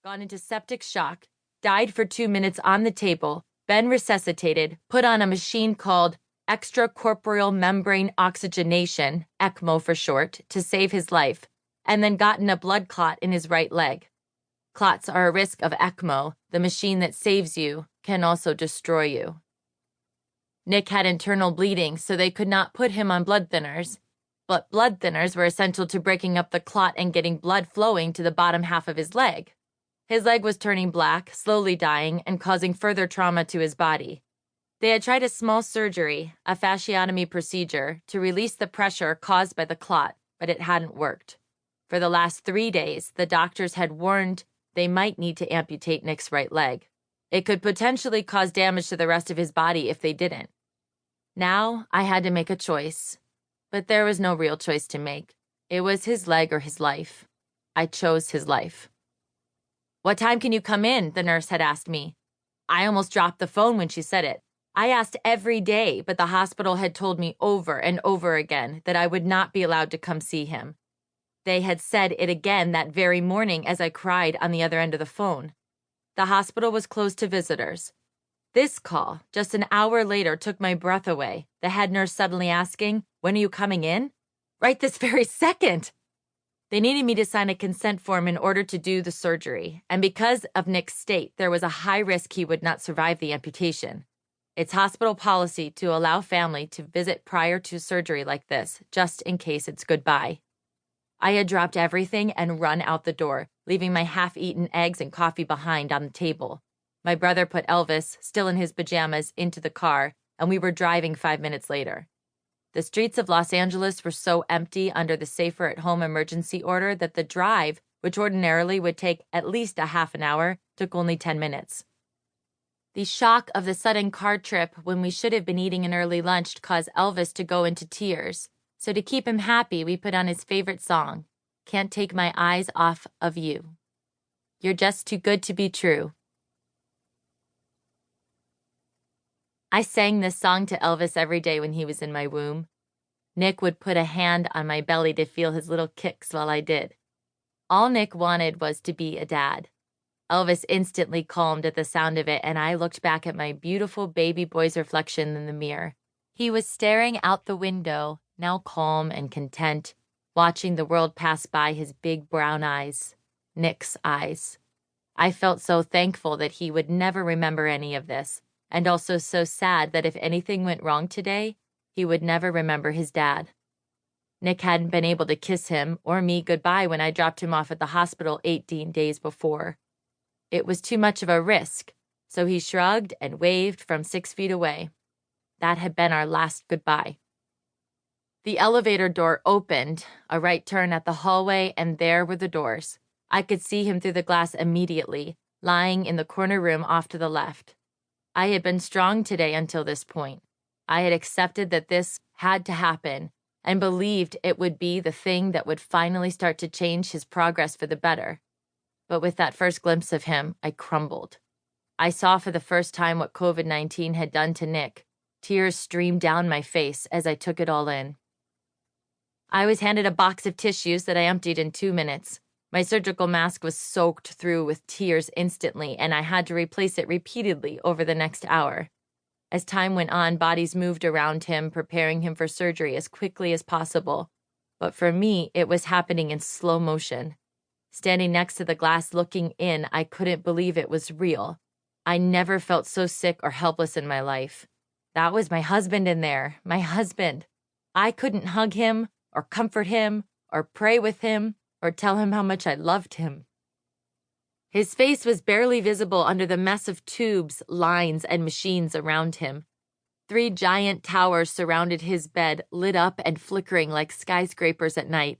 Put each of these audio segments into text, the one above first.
gone into septic shock, died for 2 minutes on the table, been resuscitated, put on a machine called extracorporeal membrane oxygenation, ECMO for short, to save his life, and then gotten a blood clot in his right leg. Clots are a risk of ECMO. The machine that saves you can also destroy you. Nick had internal bleeding, so they could not put him on blood thinners. But blood thinners were essential to breaking up the clot and getting blood flowing to the bottom half of his leg. His leg was turning black, slowly dying, and causing further trauma to his body. They had tried a small surgery, a fasciotomy procedure, to release the pressure caused by the clot, but it hadn't worked. For the last 3 days, the doctors had warned they might need to amputate Nick's right leg. It could potentially cause damage to the rest of his body if they didn't. Now, I had to make a choice. But there was no real choice to make. It was his leg or his life. I chose his life. "What time can you come in?" the nurse had asked me. I almost dropped the phone when she said it. I asked every day, but the hospital had told me over and over again that I would not be allowed to come see him. They had said it again that very morning as I cried on the other end of the phone. The hospital was closed to visitors. This call, just an hour later, took my breath away, the head nurse suddenly asking, "When are you coming in?" "Right this very second!" They needed me to sign a consent form in order to do the surgery, and because of Nick's state, there was a high risk he would not survive the amputation. It's hospital policy to allow family to visit prior to surgery like this, just in case it's goodbye. I had dropped everything and run out the door, leaving my half-eaten eggs and coffee behind on the table. My brother put Elvis, still in his pajamas, into the car, and we were driving 5 minutes later. The streets of Los Angeles were so empty under the safer-at-home emergency order that the drive, which ordinarily would take at least a half an hour, took only 10 minutes. The shock of the sudden car trip when we should have been eating an early lunch caused Elvis to go into tears. So to keep him happy, we put on his favorite song, "Can't Take My Eyes Off of You." You're just too good to be true. I sang this song to Elvis every day when he was in my womb. Nick would put a hand on my belly to feel his little kicks while I did. All Nick wanted was to be a dad. Elvis instantly calmed at the sound of it, and I looked back at my beautiful baby boy's reflection in the mirror. He was staring out the window, now calm and content, watching the world pass by his big brown eyes, Nick's eyes. I felt so thankful that he would never remember any of this, and also so sad that if anything went wrong today, he would never remember his dad. Nick hadn't been able to kiss him or me goodbye when I dropped him off at the hospital 18 days before. It was too much of a risk, so he shrugged and waved from 6 feet away. That had been our last goodbye. The elevator door opened, a right turn at the hallway, and there were the doors. I could see him through the glass immediately, lying in the corner room off to the left. I had been strong today until this point. I had accepted that this had to happen and believed it would be the thing that would finally start to change his progress for the better. But with that first glimpse of him, I crumbled. I saw for the first time what COVID-19 had done to Nick. Tears streamed down my face as I took it all in. I was handed a box of tissues that I emptied in 2 minutes. My surgical mask was soaked through with tears instantly, and I had to replace it repeatedly over the next hour. As time went on, bodies moved around him, preparing him for surgery as quickly as possible. But for me, it was happening in slow motion. Standing next to the glass looking in, I couldn't believe it was real. I never felt so sick or helpless in my life. That was my husband in there, my husband. I couldn't hug him, or comfort him, or pray with him, or tell him how much I loved him. His face was barely visible under the mess of tubes, lines, and machines around him. 3 giant towers surrounded his bed, lit up and flickering like skyscrapers at night.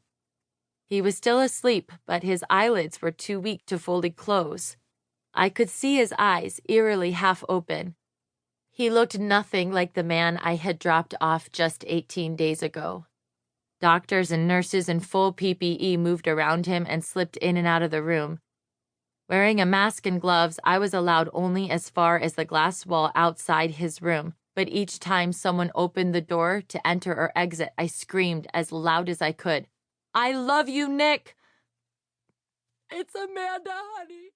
He was still asleep, but his eyelids were too weak to fully close. I could see his eyes, eerily half open. He looked nothing like the man I had dropped off just 18 days ago. Doctors and nurses in full PPE moved around him and slipped in and out of the room. Wearing a mask and gloves, I was allowed only as far as the glass wall outside his room, but each time someone opened the door to enter or exit, I screamed as loud as I could, "I love you, Nick!" "It's Amanda, honey."